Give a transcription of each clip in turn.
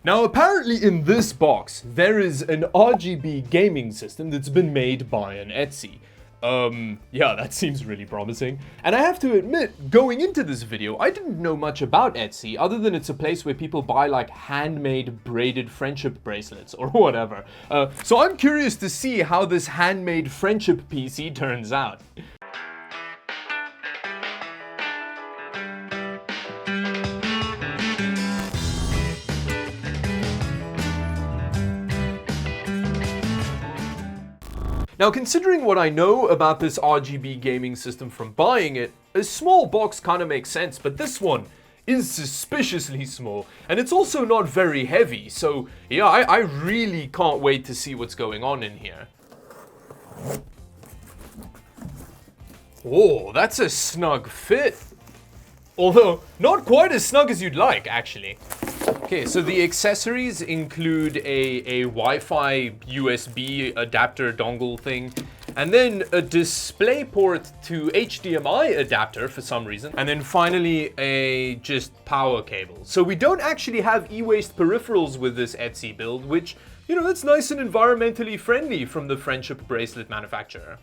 Now apparently in this box, there is an RGB gaming system that's been made by an Etsy. Yeah, that seems really promising. And I have to admit, going into this video, I didn't know much about Etsy, other than it's a place where people buy like handmade braided friendship bracelets or whatever. So I'm curious to see how this handmade friendship PC turns out. Now, considering what I know about this RGB gaming system from buying it, a small box kind of makes sense, but this one is suspiciously small, and it's also not very heavy, so yeah, I really can't wait to see what's going on in here. Oh, that's a snug fit. Although, not quite as snug as you'd like, actually. Okay, so the accessories include a Wi-Fi USB adapter dongle thing, and then a display port to HDMI adapter for some reason, and then finally a just power cable. So we don't actually have e-waste peripherals with this Etsy build, which, you know, that's nice and environmentally friendly from the friendship bracelet manufacturer.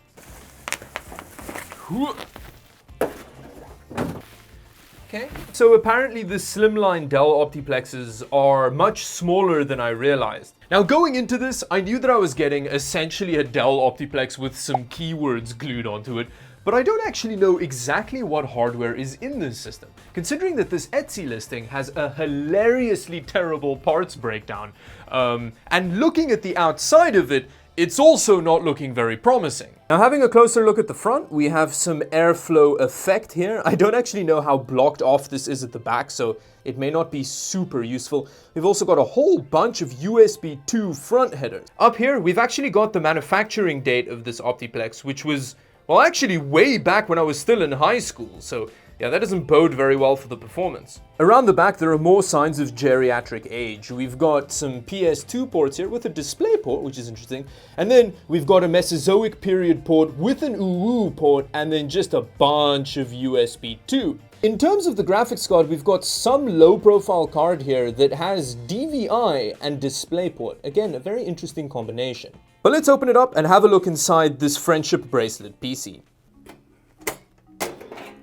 Okay. So apparently the slimline Dell Optiplexes are much smaller than I realized. Now going into this, I knew that I was getting essentially a Dell Optiplex with some keywords glued onto it, but I don't actually know exactly what hardware is in this system, considering that this Etsy listing has a hilariously terrible parts breakdown. And looking at the outside of it, it's also not looking very promising. Now, having a closer look at the front, we have some airflow effect here. I don't actually know how blocked off this is at the back, so it may not be super useful. We've also got a whole bunch of USB 2 front headers. Up here, we've actually got the manufacturing date of this Optiplex, which was, well, actually way back when I was still in high school, so yeah, that doesn't bode very well for the performance. Around the back, there are more signs of geriatric age. We've got some PS2 ports here with a display port, which is interesting. And then we've got a Mesozoic period port with an UU port, and then just a bunch of USB 2. In terms of the graphics card, we've got some low-profile card here that has DVI and DisplayPort. Again, a very interesting combination. But let's open it up and have a look inside this friendship bracelet PC.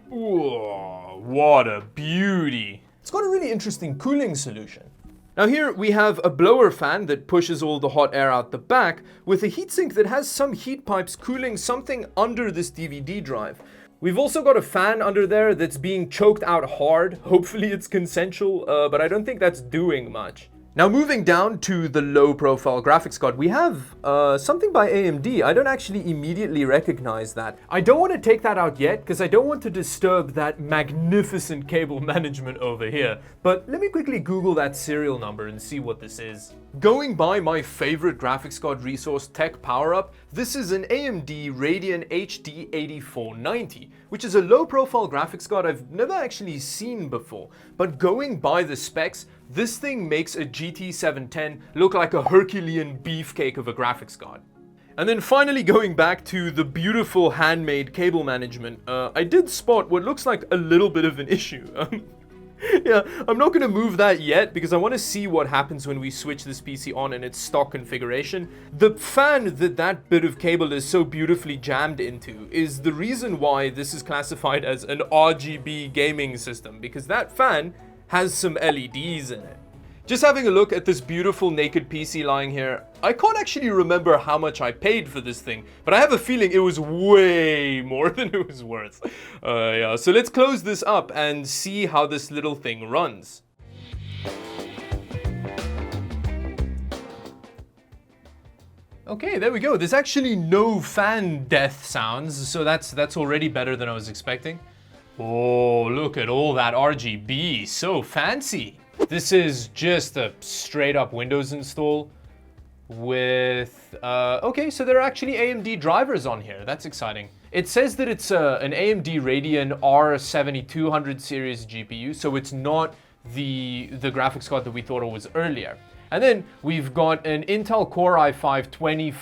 Whoa, what a beauty. It's got a really interesting cooling solution. Now here we have a blower fan that pushes all the hot air out the back with a heatsink that has some heat pipes cooling something under this DVD drive. We've also got a fan under there that's being choked out hard. Hopefully it's consensual, but I don't think that's doing much. Now moving down to the low profile graphics card, we have something by AMD. I don't actually immediately recognize that. I don't want to take that out yet because I don't want to disturb that magnificent cable management over here. But let me quickly Google that serial number and see what this is. Going by my favorite graphics card resource, Tech PowerUp, this is an AMD Radeon HD 8490, which is a low profile graphics card I've never actually seen before. But going by the specs, this thing makes a GT 710 look like a Herculean beefcake of a graphics card. And then finally going back to the beautiful handmade cable management, I did spot what looks like a little bit of an issue. Yeah, I'm not going to move that yet because I want to see what happens when we switch this PC on in its stock configuration. The fan that bit of cable is so beautifully jammed into is the reason why this is classified as an RGB gaming system, because that fan has some LEDs in it. Just having a look at this beautiful naked PC lying here, I can't actually remember how much I paid for this thing, but I have a feeling it was way more than it was worth. Yeah, so let's close this up and see how this little thing runs. Okay, there we go. There's actually no fan death sounds, so that's already better than I was expecting. Oh, look at all that RGB, so fancy. This is just a straight up Windows install with, okay, so there are actually AMD drivers on here. That's exciting. It says that it's an AMD Radeon R7200 series GPU, so it's not the graphics card that we thought it was earlier. And then we've got an Intel Core i5-2400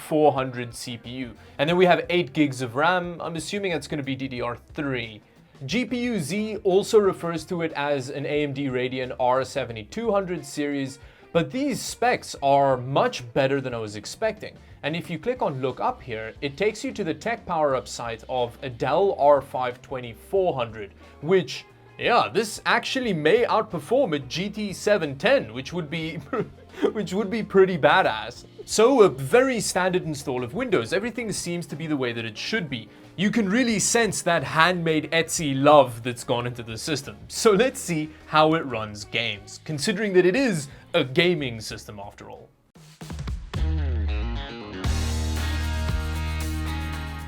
CPU. And then we have 8 gigs of RAM. I'm assuming that's going to be DDR3. GPU-Z also refers to it as an AMD Radeon R7200 series, But these specs are much better than I was expecting. And if you click on look up here, it takes you to the tech power-up site of a Dell R5 2400, which, yeah, this actually may outperform a GT 710, which would be pretty badass. So a very standard install of Windows. Everything seems to be the way that it should be. You can really sense that handmade Etsy love that's gone into the system. So let's see how it runs games, considering that it is a gaming system after all.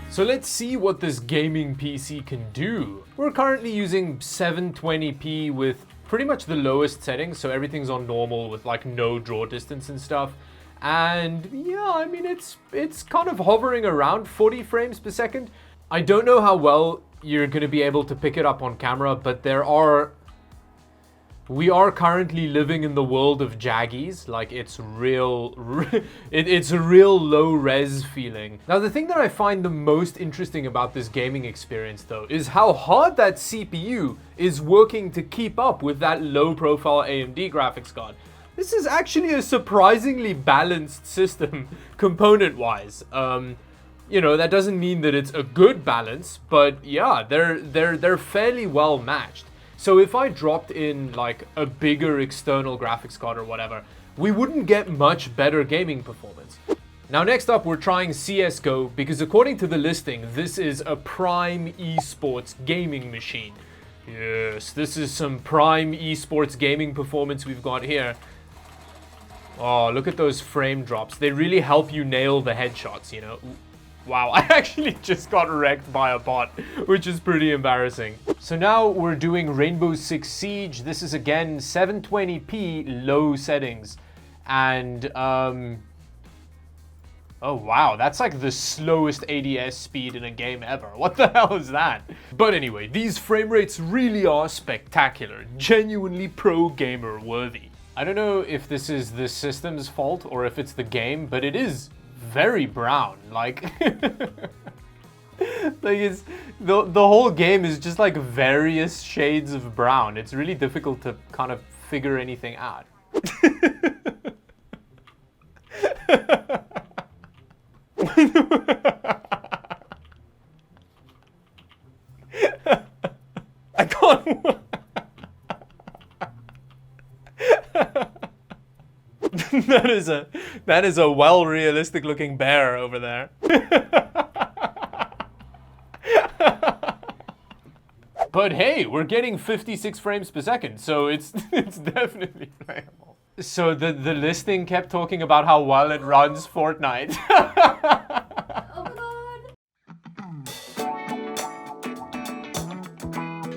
So let's see what this gaming PC can do. We're currently using 720p with pretty much the lowest settings, so everything's on normal with like no draw distance and stuff. And yeah, I mean, it's kind of hovering around 40 frames per second. I don't know how well you're going to be able to pick it up on camera, but we are currently living in the world of jaggies. Like, it's it's a real low res feeling. Now, the thing that I find the most interesting about this gaming experience though is how hard that CPU is working to keep up with that low profile AMD graphics card. This is actually a surprisingly balanced system component wise. You know, that doesn't mean that it's a good balance, but yeah, they're fairly well matched. So if I dropped in like a bigger external graphics card or whatever, we wouldn't get much better gaming performance. Now next up, we're trying CSGO because according to the listing, this is a prime esports gaming machine. Yes, this is some prime esports gaming performance we've got here. Oh, look at those frame drops. They really help you nail the headshots, you know. Wow, I actually just got wrecked by a bot, which is pretty embarrassing. So now we're doing Rainbow Six Siege. This is again 720p low settings. And, oh wow, that's like the slowest ADS speed in a game ever. What the hell is that? But anyway, these frame rates really are spectacular, genuinely pro gamer worthy. I don't know if this is the system's fault or if it's the game, but it is very brown. Like, like it's the whole game is just like various shades of brown. It's really difficult to kind of figure anything out. I can't. that is a well realistic looking bear over there. But hey, we're getting 56 frames per second, so it's definitely playable. So the listing kept talking about how well it runs Fortnite.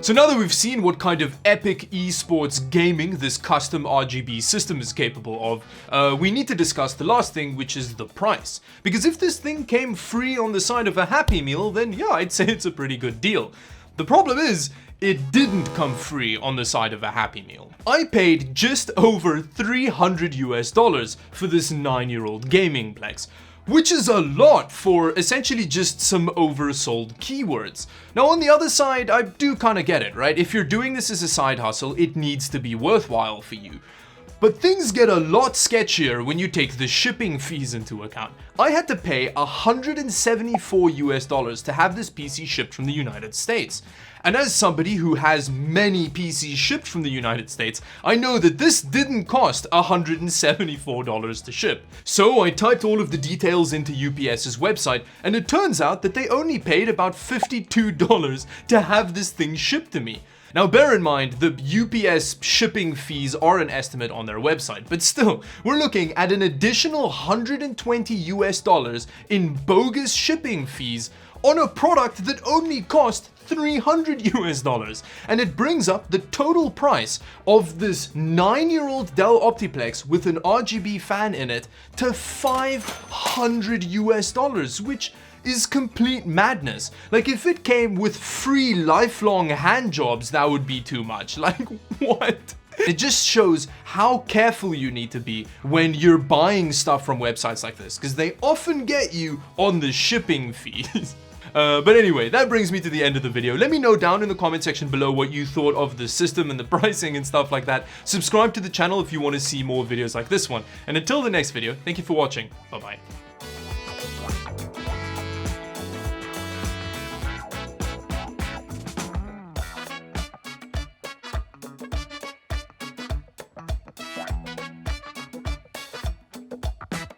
So now that we've seen what kind of epic esports gaming this custom RGB system is capable of, we need to discuss the last thing, which is the price. Because if this thing came free on the side of a Happy Meal, then yeah, I'd say it's a pretty good deal. The problem is, it didn't come free on the side of a Happy Meal. I paid just over $300 for this 9-year-old gaming Plex, which is a lot for essentially just some oversold keywords. Now on the other side, I do kind of get it, right? If you're doing this as a side hustle, it needs to be worthwhile for you. But things get a lot sketchier when you take the shipping fees into account. I had to pay $174 to have this PC shipped from the United States. And as somebody who has many PCs shipped from the United States, I know that this didn't cost $174 to ship. So I typed all of the details into UPS's website, and it turns out that they only paid about $52 to have this thing shipped to me. Now bear in mind, the UPS shipping fees are an estimate on their website, but still, we're looking at an additional $120 in bogus shipping fees on a product that only cost $300, and it brings up the total price of this 9-year-old Dell Optiplex with an RGB fan in it to $500, which is complete madness. Like, if it came with free lifelong hand jobs, that would be too much. Like, what? It just shows how careful you need to be when you're buying stuff from websites like this, because they often get you on the shipping fees. But anyway, that brings me to the end of the video. Let me know down in the comment section below what you thought of the system and the pricing and stuff like that. Subscribe to the channel if you want to see more videos like this one. And until the next video, thank you for watching. Bye-bye.